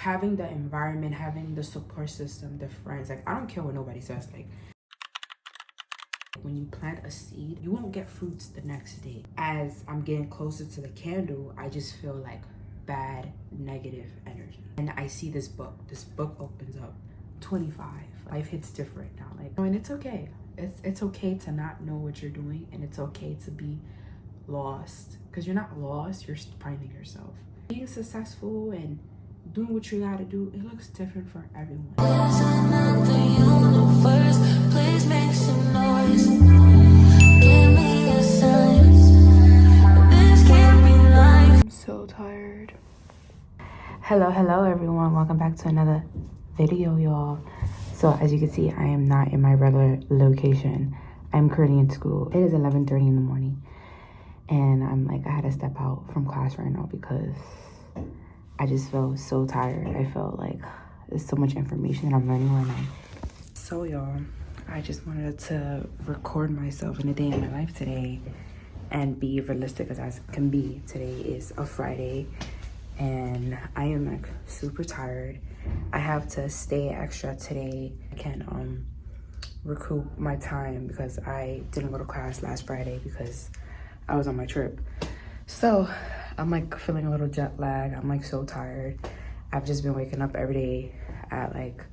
having the environment, having the support system, the friends, like I don't care what nobody says, like when you plant a seed, you won't get fruits the next day. As I'm getting closer to the candle, I just feel like bad, negative energy. And I see this book opens up, 25. Life hits different now. Like, I mean, it's okay. It's okay to not know what you're doing, and it's okay to be lost, because you're not lost, you're finding yourself. Being successful and doing what you gotta do, it looks different for everyone. Please make some noise. Give me a sign. This can't be life. I'm so tired. Hello everyone, welcome back to another video, y'all. So as you can see, I am not in my regular location. I'm currently in school. It is 11:30 in the morning, and I had to step out from class right now because I just felt so tired. I felt like there's so much information that I'm learning right now. So y'all, I just wanted to record myself in a day in my life today and be realistic as I can be. Today is a Friday and I am like super tired. I have to stay extra today. I can recoup my time because I didn't go to class last Friday because I was on my trip. So I'm like feeling a little jet lag. I'm like so tired. I've just been waking up every day at like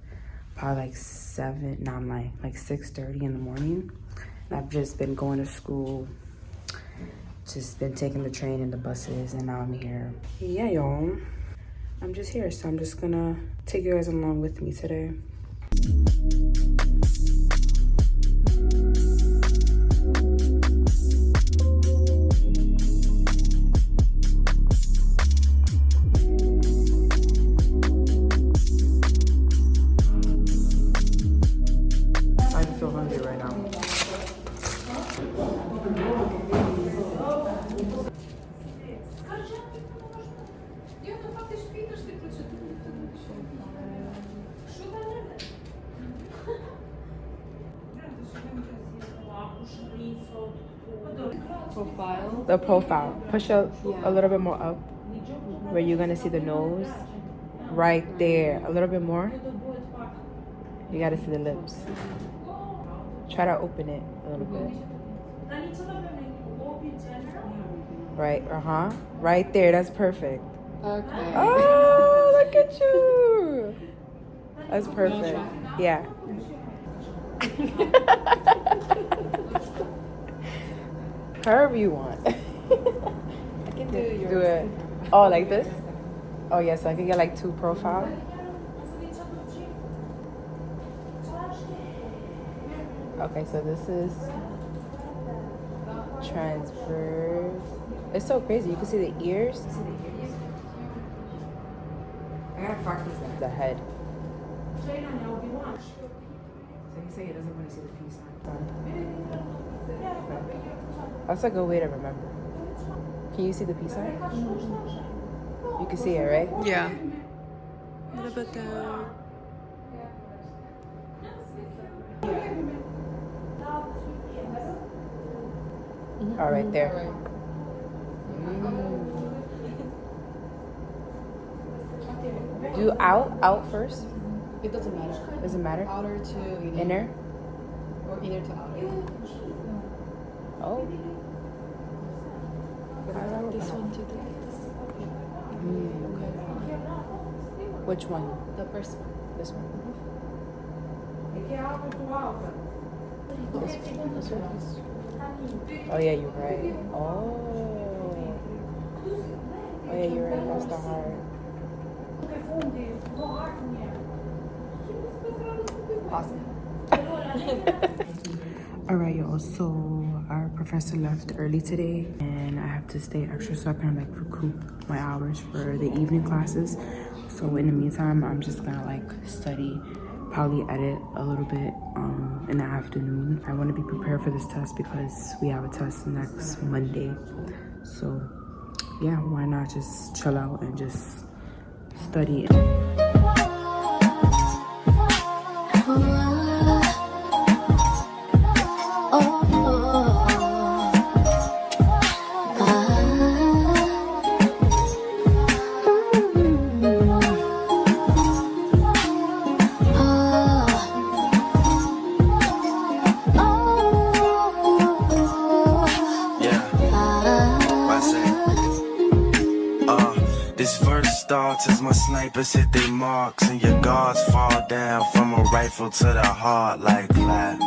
probably like 7, now I'm like 6:30 in the morning. I've just been going to school, just been taking the train and the buses, and now I'm here. Yeah, y'all, I'm just here, so I'm just gonna take you guys along with me today. I'm so hungry right now. Profile. The profile. Push up a little bit more up where you're gonna see the nose. Right there. A little bit more. You gotta see the lips. Try to open it a little bit. Right, right there, that's perfect. Okay. Oh, look at you. That's perfect. Yeah. However you want. I can do yours. Do it. Oh, like this? Oh, yeah, so I can get like 2 profiles. Okay, so this is transverse. It's so crazy. You can see the ears. I gotta practice that. The head. So you say he doesn't want to see the peace sign. That's a good way to remember. Can you see the peace sign? You can see it, right? Yeah. A little bit down. All right, there. All right. Do out first. It doesn't matter. Does it matter? Outer to inner. Inner. Or inner to outer. Oh. This one too. Okay. Which one? The first one. This one. This one. Oh yeah, you're right. Oh. Oh yeah, you're right. That's the heart. Awesome. Alright, y'all, so our professor left early today and I have to stay extra so I can like recoup my hours for the evening classes. So in the meantime, I'm just gonna like study, probably edit a little bit in the afternoon. I want to be prepared for this test because we have a test next Monday. So yeah, why not just chill out and just study. as my snipers hit their marks and your guards fall down from a rifle to the heart like clap,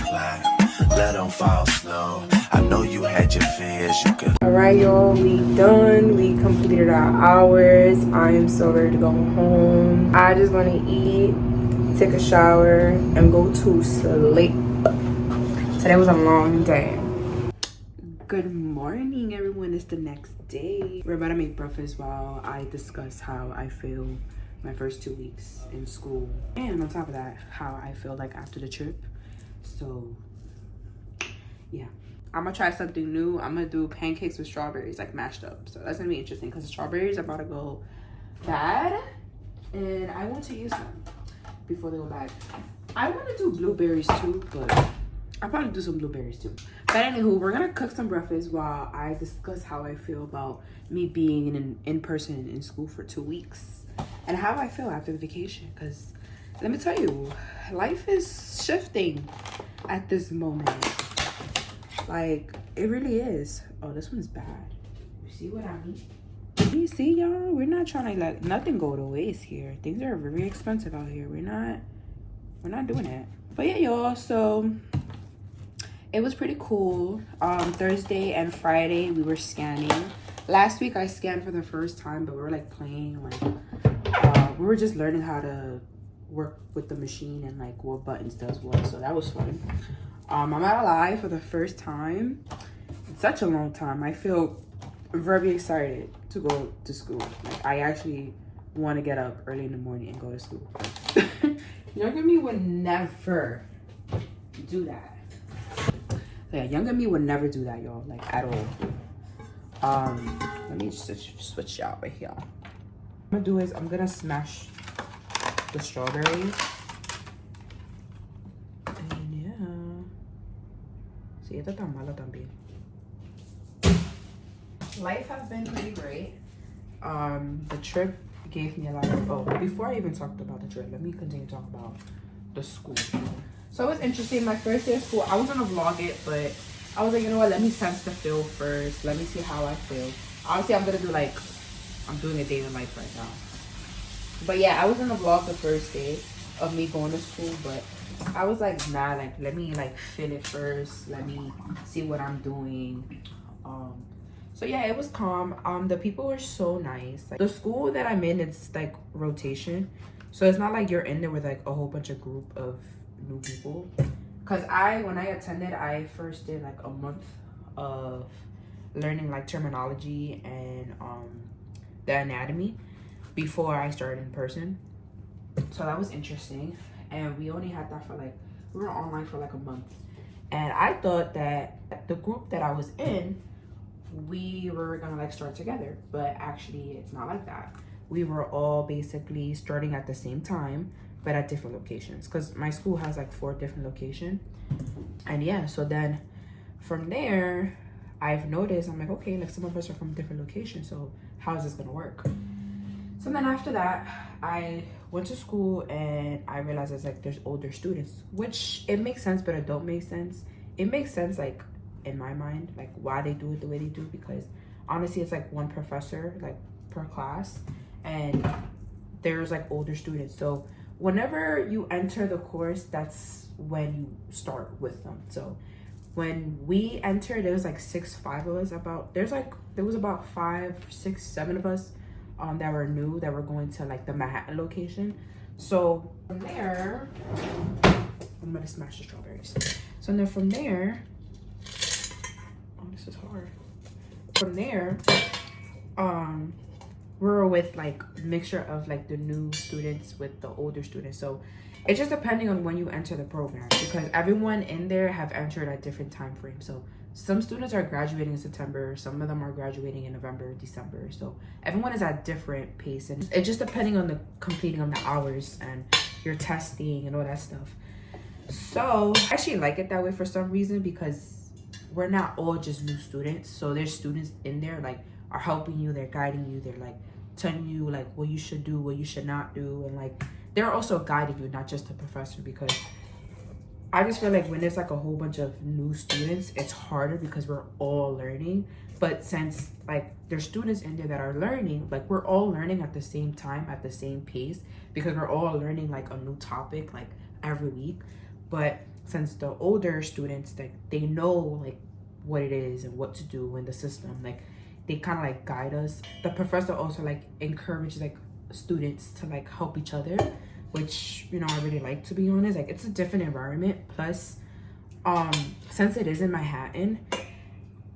clap. Let them fall slow. I know you had your fears. You could. Alright, y'all, we done. We completed our hours. I am so ready to go home. I just want to eat, take a shower, and go to sleep. Today was a long day. Good morning, everyone. It's the next day. We're about to make breakfast while I discuss how I feel my first 2 weeks in school. And on top of that, how I feel like after the trip. So, yeah. I'm gonna try something new. I'm gonna do pancakes with strawberries, like mashed up. So that's gonna be interesting because the strawberries are about to go bad. And I want to use them before they go bad. I want to do blueberries too, but I'll probably do some blueberries too. But anywho, we're gonna cook some breakfast while I discuss how I feel about me being in person in school for 2 weeks and how I feel after the vacation. Because let me tell you, life is shifting at this moment. Like, it really is. Oh, this one's bad. You see what I mean? You see, y'all? We're not trying to let nothing go to waste here. Things are very expensive out here. We're not doing that. But yeah, y'all, so it was pretty cool. Thursday and Friday we were scanning. Last week I scanned for the first time, but we were like playing, like we were just learning how to work with the machine and like what buttons does what. So that was fun. I'm not gonna lie, for the first time in such a long time, I feel very excited to go to school. Like, I actually want to get up early in the morning and go to school. Younger me would never do that. Yeah, younger me would never do that, y'all, like at all. Let me just switch out right here. What I'm gonna do is I'm gonna smash the strawberries. And yeah. Sí, esto está malo también. Life has been pretty great. The trip gave me a lot of, before I even talked about the trip, let me continue to talk about the school. So it was interesting. My first day of school, I was gonna vlog it, but I was like, you know what, let me sense the feel first. Let me see how I feel. Obviously, I'm gonna do like, I'm doing a day in life right now. But yeah, I was gonna vlog the first day of me going to school, but I was like, nah, like, let me like feel it first. Let me see what I'm doing. So yeah, it was calm. The people were so nice. Like, the school that I'm in, it's like rotation. So it's not like you're in there with like a whole bunch of group of new people. Cause when I attended, I first did like a month of learning like terminology and the anatomy before I started in person. So that was interesting. And we only had that for like, we were online for like a month. And I thought that the group that I was in, we were gonna like start together, but actually it's not like that. We were all basically starting at the same time, but at different locations, because my school has like 4 different locations. And yeah, so then from there I've noticed, I'm like, okay, like some of us are from different locations, so how is this gonna work? So then after that, I went to school and I realized it's like there's older students, which it makes sense, but it don't make sense. It makes sense like in my mind, like why they do it the way they do, because honestly it's like one professor like per class, and there's like older students. So whenever you enter the course, that's when you start with them. So when we entered, there was like 5 of us. There was about 5, 6, 7 of us that were new, that were going to like the Manhattan location. So from there, I'm gonna smash the strawberries. So then from there, oh, this is hard. From there, we were with like a mixture of like the new students with the older students. So it's just depending on when you enter the program, because everyone in there have entered at different time frames. So some students are graduating in September, some of them are graduating in November, December. So everyone is at different pace, and it's just depending on the completing of the hours and your testing and all that stuff. So I actually like it that way for some reason, because we're not all just new students. So there's students in there like are helping you, they're guiding you, they're like telling you like what you should do, what you should not do, and like they're also guiding you, not just the professor, because I just feel like when there's like a whole bunch of new students, it's harder because we're all learning. But since like there's students in there that are learning, like we're all learning at the same time, at the same pace, because we're all learning like a new topic like every week. But since the older students, like they know like what it is and what to do in the system, like they kind of like guide us. The professor also like encourages like students to like help each other, which, you know, I really like, to be honest. Like it's a different environment. Plus since it is in Manhattan,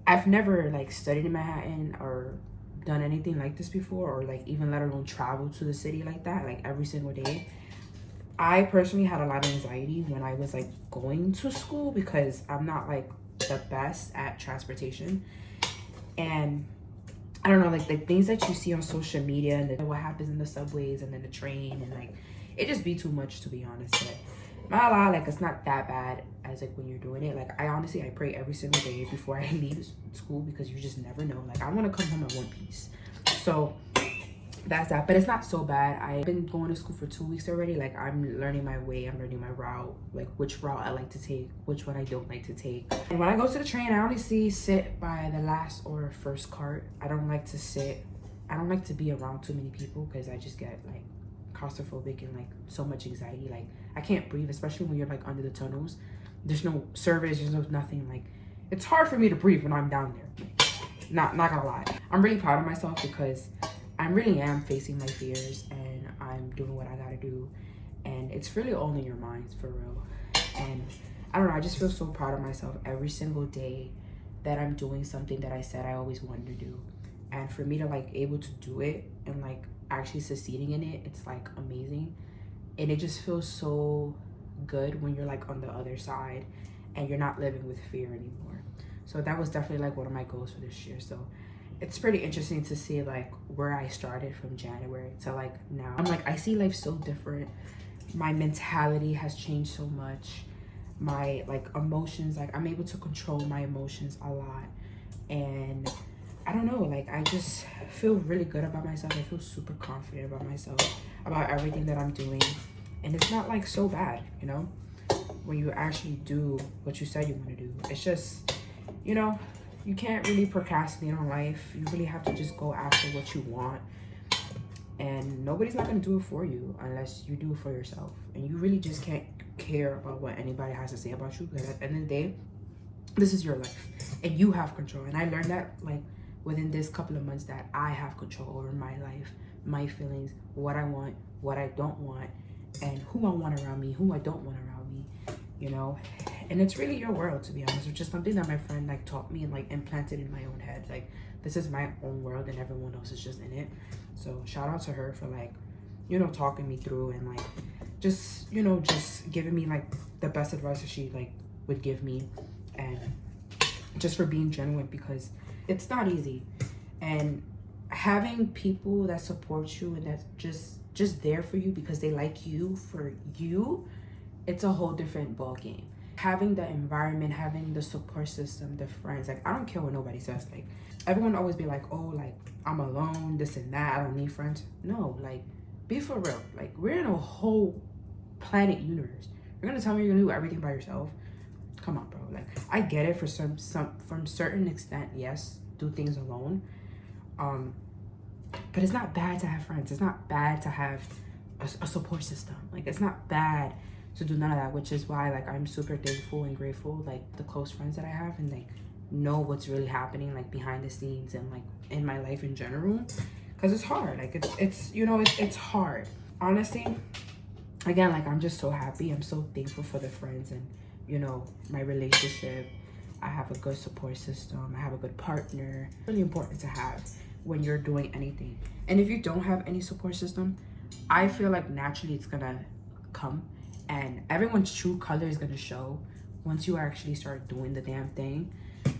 I've never like studied in Manhattan or done anything like this before, or like even let alone travel to the city like that, like every single day. I personally had a lot of anxiety when I was like going to school because I'm not like the best at transportation. And I don't know, like the things that you see on social media and what happens in the subways and then the train, and like it just be too much, to be honest. But not a lot, like it's not that bad as like when you're doing it. Like I honestly, I pray every single day before I leave school, because you just never know. Like I want to come home in one piece. So that's that. But it's not so bad. I've been going to school for 2 weeks already. Like I'm learning my way, I'm learning my route, like which route I like to take, which one I don't like to take. And when I go to the train, I only sit by the last or first cart. I don't like to be around too many people, because I just get like claustrophobic and like so much anxiety. Like I can't breathe, especially when you're like under the tunnels. There's no service, there's no nothing. Like it's hard for me to breathe when I'm down there. Like, not gonna lie. I'm really proud of myself because I really am facing my fears and I'm doing what I gotta do. And it's really all in your minds, for real. And I don't know, I just feel so proud of myself every single day that I'm doing something that I said I always wanted to do. And for me to like able to do it and like actually succeeding in it, it's like amazing. And it just feels so good when you're like on the other side and you're not living with fear anymore. So that was definitely like one of my goals for this year. So it's pretty interesting to see like where I started from January to like now. I'm like, I see life so different. My mentality has changed so much. My like emotions, like I'm able to control my emotions a lot. And I don't know, like I just feel really good about myself. I feel super confident about myself, about everything that I'm doing. And it's not like so bad, you know, when you actually do what you said you want to do. It's just, you know, you can't really procrastinate on life. You really have to just go after what you want. And nobody's not going to do it for you unless you do it for yourself. And you really just can't care about what anybody has to say about you, because at the end of the day, this is your life and you have control. And I learned that like within this couple of months, that I have control over my life, my feelings, what I want, what I don't want, and who I want around me, who I don't want around me, you know. And it's really your world, to be honest, which is something that my friend like taught me and like implanted in my own head. Like this is my own world and everyone else is just in it. So shout out to her for like, you know, talking me through and like just, you know, just giving me like the best advice that she like would give me, and just for being genuine, because it's not easy. And having people that support you and that's just there for you because they like you for you, it's a whole different ball game. Having the environment, having the support system, the friends, like I don't care what nobody says. Like everyone always be like, oh, like I'm alone, this and that, I don't need friends. No, like be for real. Like we're in a whole planet universe. You're gonna tell me you're gonna do everything by yourself? Come on, bro. Like I get it for some from certain extent, yes, do things alone. But it's not bad to have friends. It's not bad to have a support system. Like it's not bad to do none of that, which is why like I'm super thankful and grateful, like the close friends that I have and like know what's really happening like behind the scenes and like in my life in general, because it's hard. Like it's you know, it's hard, honestly. Again, like I'm just so happy, I'm so thankful for the friends and, you know, my relationship. I have a good support system, I have a good partner. Really important to have when you're doing anything. And if you don't have any support system, I feel like naturally it's gonna come and everyone's true color is gonna show once you actually start doing the damn thing.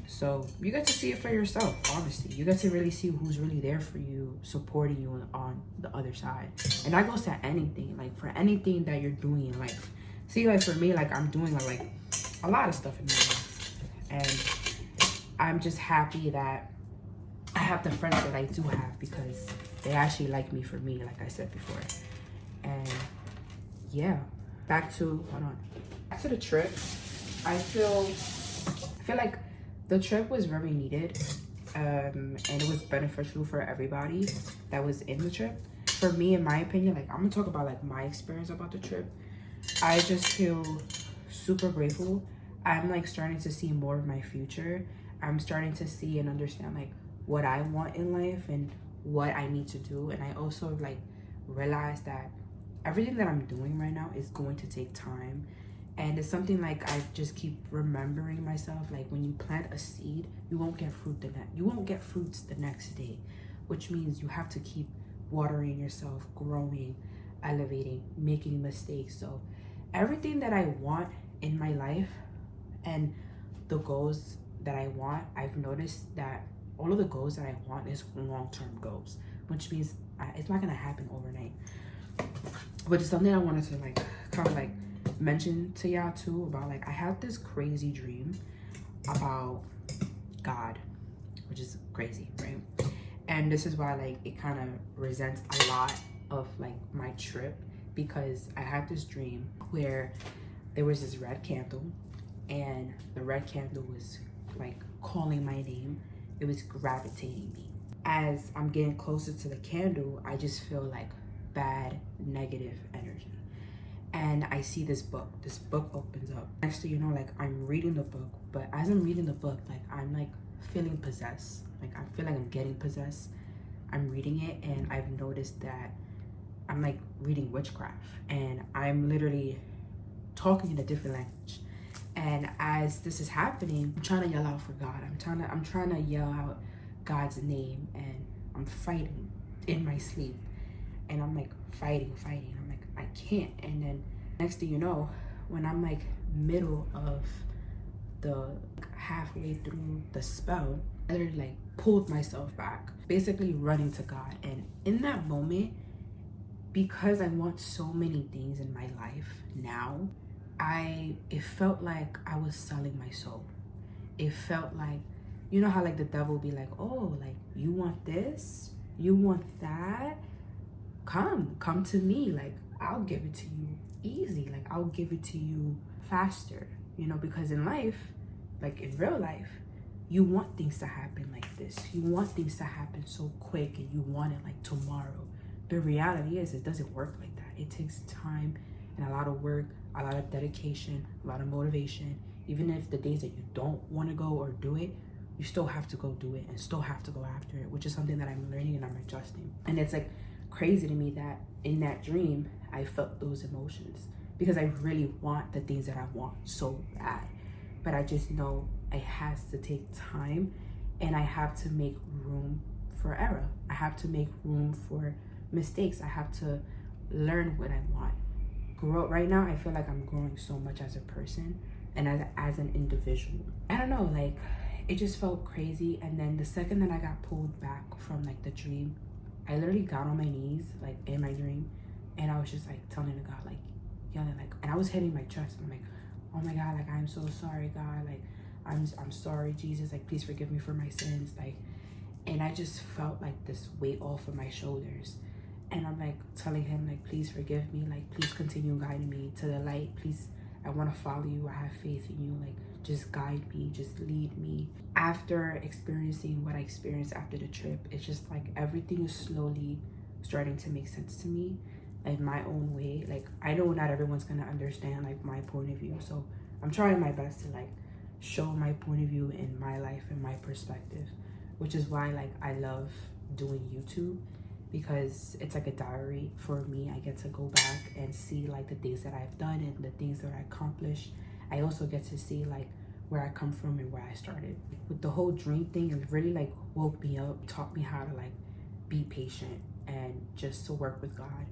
So you get to see it for yourself, honestly. You get to really see who's really there for you, supporting you on the other side. And that goes to anything, like for anything that you're doing in life. See, like for me, like I'm doing like a lot of stuff in my life. And I'm just happy that I have the friends that I do have, because they actually like me for me, like I said before. And yeah, back to back to the trip. I feel like the trip was very needed, and it was beneficial for everybody that was in the trip. For me, in my opinion, like, I'm gonna talk about like my experience about the trip. I just feel super grateful. I'm like starting to see more of my future. I'm starting to see and understand like what I want in life and what I need to do. And I also like realize that everything that I'm doing right now is going to take time. And it's something like I just keep remembering myself, like when you plant a seed, you won't get fruits the next day, which means you have to keep watering yourself, growing, elevating, making mistakes. So everything that I want in my life and the goals that I want, I've noticed that all of the goals that I want is long-term goals, which means it's not gonna happen overnight. But it's something I wanted to like kind of like mention to y'all too, about like I had this crazy dream about God, which is crazy, right? And this is why like it kind of resents a lot of like my trip, because I had this dream where there was this red candle, and the red candle was like calling my name. It was gravitating me. As I'm getting closer to the candle, I just feel like bad, negative energy. And I see this book opens up. Next thing you know, like I'm reading the book, but as I'm reading the book, like I'm like feeling possessed. Like I feel like I'm getting possessed. I'm reading it, and I've noticed that I'm like reading witchcraft, and I'm literally talking in a different language. And as this is happening, I'm trying to yell out for God. I'm trying to yell out God's name, and I'm fighting in my sleep. And I'm like fighting. I'm like, I can't. And then next thing you know, when I'm like middle of the halfway through the spell, I literally like pulled myself back, basically running to God. And in that moment, because I want so many things in my life now, it felt like I was selling my soul. It felt like, you know how like the devil be like, oh, like you want this, you want that, come to me, like I'll give it to you easy, like I'll give it to you faster, you know, because in life, like in real life, you want things to happen like this. You want things to happen so quick, and you want it like tomorrow. The reality is it doesn't work like that. It takes time and a lot of work, a lot of dedication, a lot of motivation. Even if the days that you don't want to go or do it, you still have to go do it and still have to go after it, which is something that I'm learning and I'm adjusting. And it's like crazy to me that in that dream, I felt those emotions because I really want the things that I want so bad. But I just know it has to take time, and I have to make room for error. I have to make room for mistakes. I have to learn what I want. Grow. Right now, I feel like I'm growing so much as a person and as an individual. I don't know, like it just felt crazy. And then the second that I got pulled back from like the dream, I literally got on my knees like in my dream, and I was just like telling the God, like yelling, like, and I was hitting my chest, and I'm like, oh my God, like I'm so sorry, God, like I'm sorry, Jesus, like please forgive me for my sins, like. And I just felt like this weight off of my shoulders, and I'm like telling him, like, please forgive me, like please continue guiding me to the light, please, I want to follow you, I have faith in you, like just guide me, just lead me. After experiencing what I experienced after the trip, it's just like everything is slowly starting to make sense to me in my own way. Like I know not everyone's gonna understand like my point of view, so I'm trying my best to like show my point of view in my life and my perspective, which is why like I love doing YouTube, because it's like a diary for me. I get to go back and see like the things that I've done and the things that I accomplished. I also get to see like where I come from and where I started. With the whole dream thing, it really like woke me up, taught me how to like be patient and just to work with God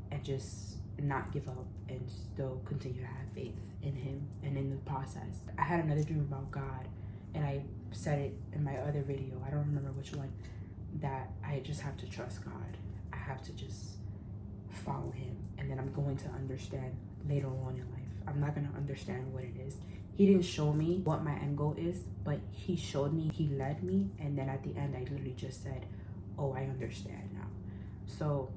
and just not give up and still continue to have faith in him and in the process. I had another dream about God, and I said it in my other video, I don't remember which one, that I just have to trust God. I have to just follow him, and then I'm going to understand later on in life. I'm not going to understand what it is. He didn't show me what my end goal is, but he showed me, he led me, and then at the end I literally just said, oh, I understand now. So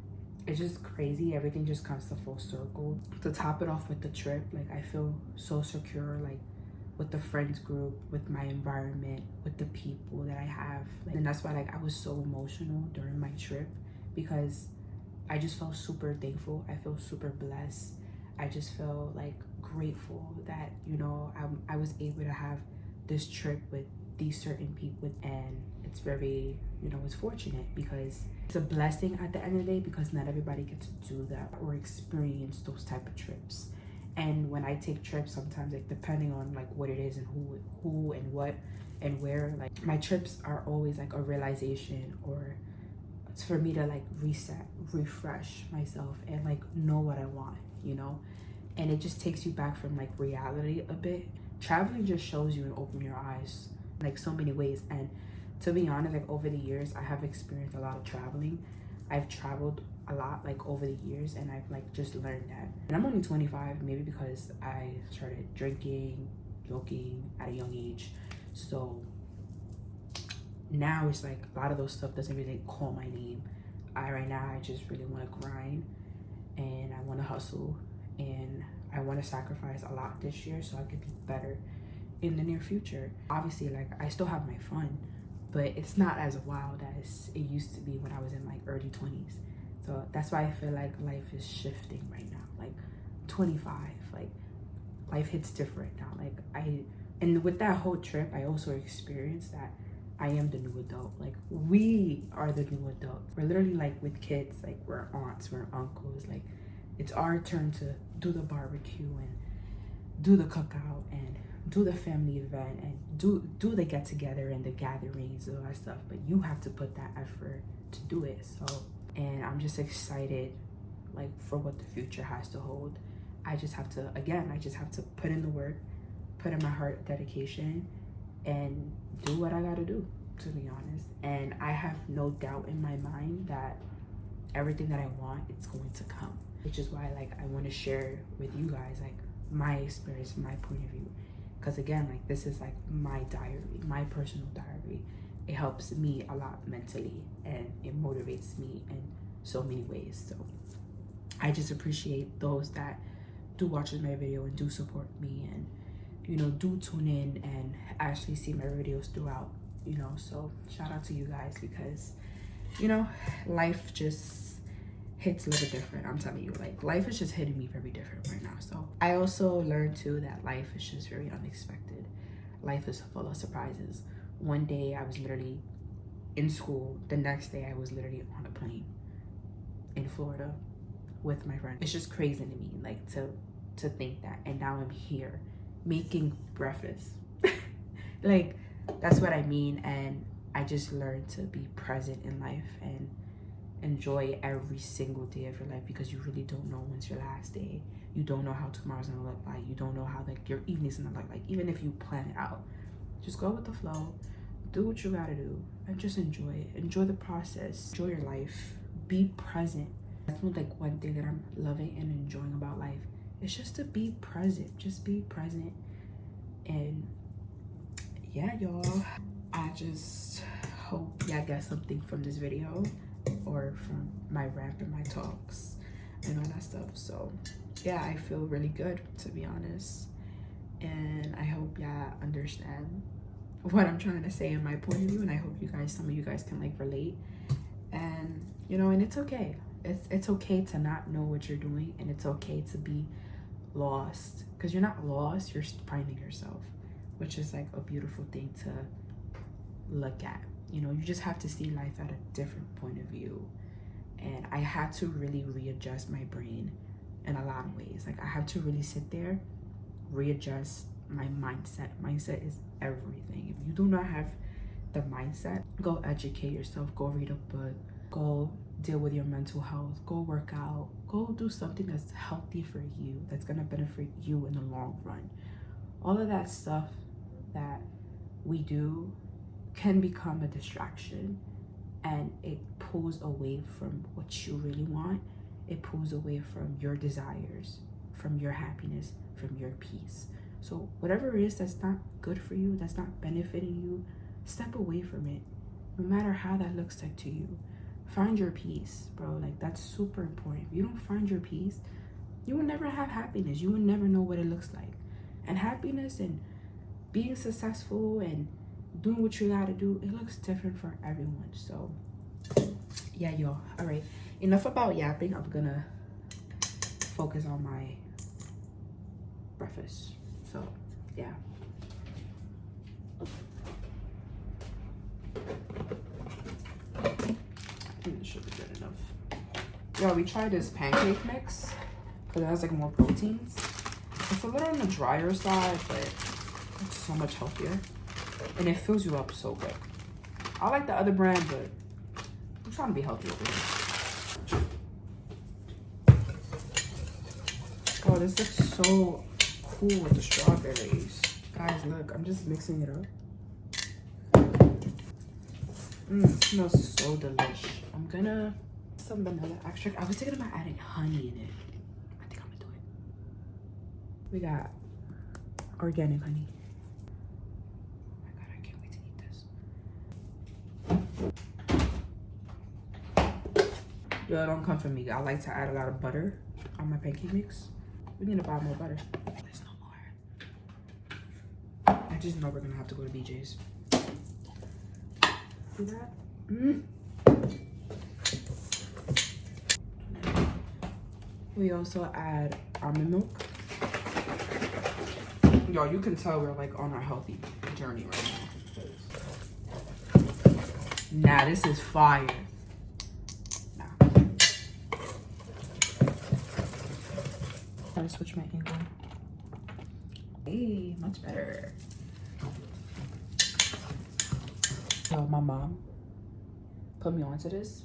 it's just crazy. Everything just comes to full circle. To top it off with the trip, like I feel so secure, like with the friends group, with my environment, with the people that I have. And that's why like I was so emotional during my trip, because I just felt super thankful. I feel super blessed. I just feel like grateful that, you know, I was able to have this trip with these certain people. And it's very, you know, it's fortunate because it's a blessing at the end of the day, because not everybody gets to do that or experience those type of trips. And when I take trips, sometimes like depending on like what it is and who and what and where, like my trips are always like a realization, or it's for me to like reset, refresh myself and like know what I want, you know. And it just takes you back from like reality a bit. Traveling just shows you and open your eyes like so many ways. And to be honest, like over the years I have experienced a lot of traveling. I've traveled a lot like over the years, and I've like just learned that. And I'm only 25, maybe because I started drinking, joking at a young age. So now it's like a lot of those stuff doesn't really call my name. Right now I just really want to grind, and I want to hustle, and I want to sacrifice a lot this year so I could be better in the near future. Obviously, like I still have my fun, but it's not as wild as it used to be when I was in like early 20s. So that's why I feel like life is shifting right now. Like 25, like life hits different now. And with that whole trip, I also experienced that I am the new adult. Like we are the new adults. We're literally like with kids, like we're aunts, we're uncles. Like it's our turn to do the barbecue and do the cookout and do the family event and do the get together and the gatherings and all that stuff. But you have to put that effort to do it. So, and I'm just excited like for what the future has to hold. I just have to put in the work, put in my heart dedication, and do what I gotta do, to be honest. And I have no doubt in my mind that everything that I want, it's going to come. Which is why like I want to share with you guys like my experience, my point of view. Because again, like this is like my diary, my personal diary. It helps me a lot mentally, and it motivates me in so many ways. So I just appreciate those that do watch my video and do support me, and you know, do tune in and actually see my videos throughout, you know. So shout out to you guys, because you know, life just hits a little different. I'm telling you, like life is just hitting me very different right now. So I also learned too that life is just very unexpected. Life is full of surprises. One day I was literally in school, the next day I was literally on a plane in Florida with my friend. It's just crazy to me, like to think that. And now I'm here making breakfast. Like that's what I mean. And I just learned to be present in life and enjoy every single day of your life, because you really don't know when's your last day. You don't know how tomorrow's gonna look like. You don't know how like your evening's gonna look like. Even if you plan it out, just go with the flow, do what you gotta do, and just enjoy it. Enjoy the process, enjoy your life, be present. That's like one thing that I'm loving and enjoying about life. It's just to be present. Just be present. And yeah, y'all, I just hope y'all get something from this video, or from my rant and my talks and all that stuff. So yeah, I feel really good, to be honest, and I hope y'all understand what I'm trying to say in my point of view. And I hope you guys, some of you guys can like relate. And you know, and it's okay. It's okay to not know what you're doing, and it's okay to be lost, because you're not lost, you're finding yourself, which is like a beautiful thing to look at. You know, you just have to see life at a different point of view. And I had to really readjust my brain in a lot of ways. Like I have to really sit there, readjust my mindset. Mindset is everything. If you do not have the mindset, go educate yourself, go read a book, go deal with your mental health, go work out, go do something that's healthy for you, that's gonna benefit you in the long run. All of that stuff that we do can become a distraction, and it pulls away from what you really want. It pulls away from your desires, from your happiness, from your peace. So whatever it is that's not good for you, that's not benefiting you, step away from it, no matter how that looks like to you. Find your peace, bro. Like, that's super important. If you don't find your peace, you will never have happiness. You will never know what it looks like. And happiness and being successful and doing what you gotta do, it looks different for everyone. So yeah, y'all. All right, enough about yapping. I'm gonna focus on my breakfast. So yeah. I think this should be good enough. Yo, we tried this pancake mix because it has like more proteins. It's a little on the drier side, but it's so much healthier. And it fills you up so good. I like the other brand, but I'm trying to be healthy over here. Oh, this looks so cool with the strawberries. Guys, look, I'm just mixing it up. It smells so delish. I'm gonna some vanilla extract. I was thinking about adding honey in it. I think I'm gonna do it. We got organic honey. Oh my god, I can't wait to eat this. Yo, don't come for me. I like to add a lot of butter on my pancake mix. We need to buy more butter. There's no more. I just know we're gonna have to go to BJ's. See that? We also add almond milk. Y'all, you can tell we're like on a healthy journey right now. Nah, this is fire. Nah. Trying to switch my angle. Hey, much better. So my mom put me onto this.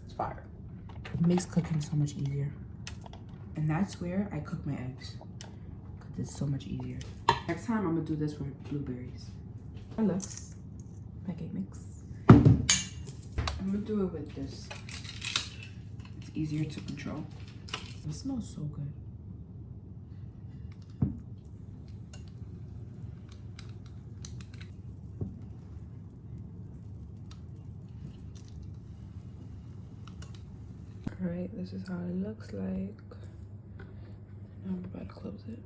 It's fire. It makes cooking so much easier. And that's where I cook my eggs. Because it's so much easier. Next time I'm gonna do this with blueberries. It looks pancake mix. I'm gonna do it with this. It's easier to control. It smells so good. Alright, this is how it looks like. I'm about to close it.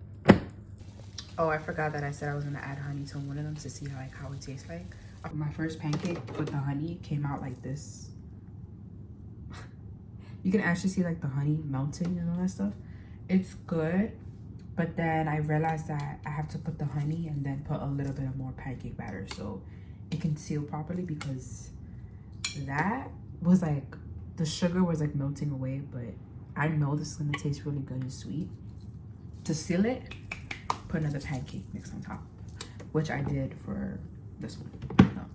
Oh, I forgot that I said I was gonna add honey to one of them to see how it tastes like. My first pancake with the honey came out like this. You can actually see like the honey melting and all that stuff. It's good, but then I realized that I have to put the honey and then put a little bit of more pancake batter so it can seal properly, because that was like, the sugar was like melting away, but I know this is gonna taste really good and sweet. To seal it, put another pancake mix on top, which I did for this one.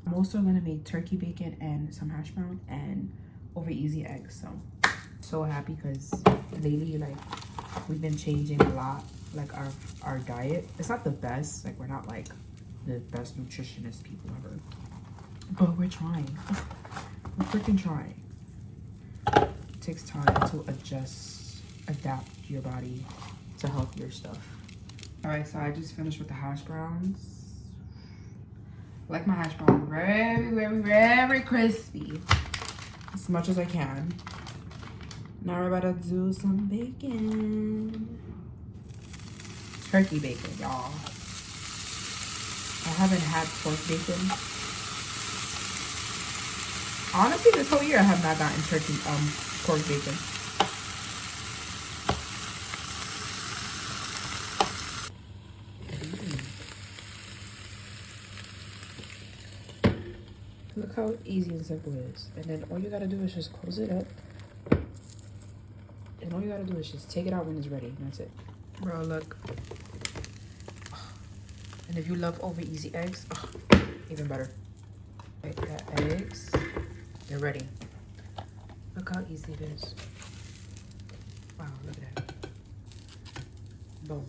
I'm also gonna make turkey bacon and some hash brown and over easy eggs. So happy because lately, like, we've been changing a lot, like our diet. It's not the best, like we're not like the best nutritionist people ever, but we're trying. We're freaking trying. It takes time to adapt your body to healthier stuff. All right, so I just finished with the hash browns. I like my hash brown very, very, very crispy, as much as I can. Now we're about to do some bacon. Turkey bacon, y'all. I haven't had pork bacon. Honestly, this whole year I have not gotten pork bacon. Look how easy and simple it is. And then all you gotta do is just close it up. And all you gotta do is just take it out when it's ready. And that's it. Bro, look. And if you love over easy eggs, even better. Right, got eggs. They're ready. Look how easy it is. Wow, look at that. Boom.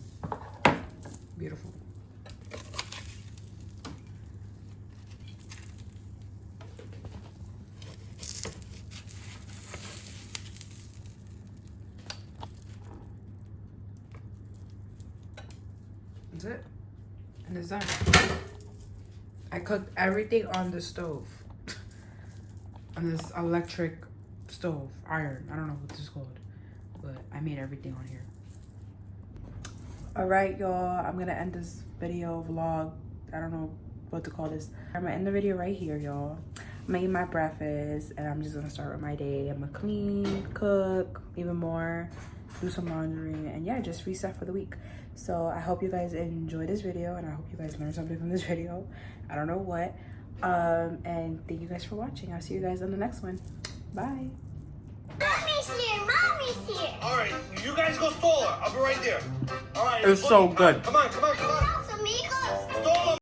Beautiful. That's it. And it's done. I cooked everything on the stove. on this electric stove, iron. I don't know what this is called, but I made everything on here. All right, y'all. I'm gonna end this video vlog. I don't know what to call this. I'm gonna end the video right here, y'all. Made my breakfast, and I'm just gonna start with my day. I'm gonna clean, cook, even more, do some laundry, and yeah, just reset for the week. So I hope you guys enjoy this video, and I hope you guys learned something from this video. I don't know what. And thank you guys for watching. I'll see you guys on the next one. Bye. Mommy's here. Mommy's here. All right, you guys go stall her. I'll be right there. All right. It's so good. Come on, come on, come on. Los amigos. Stall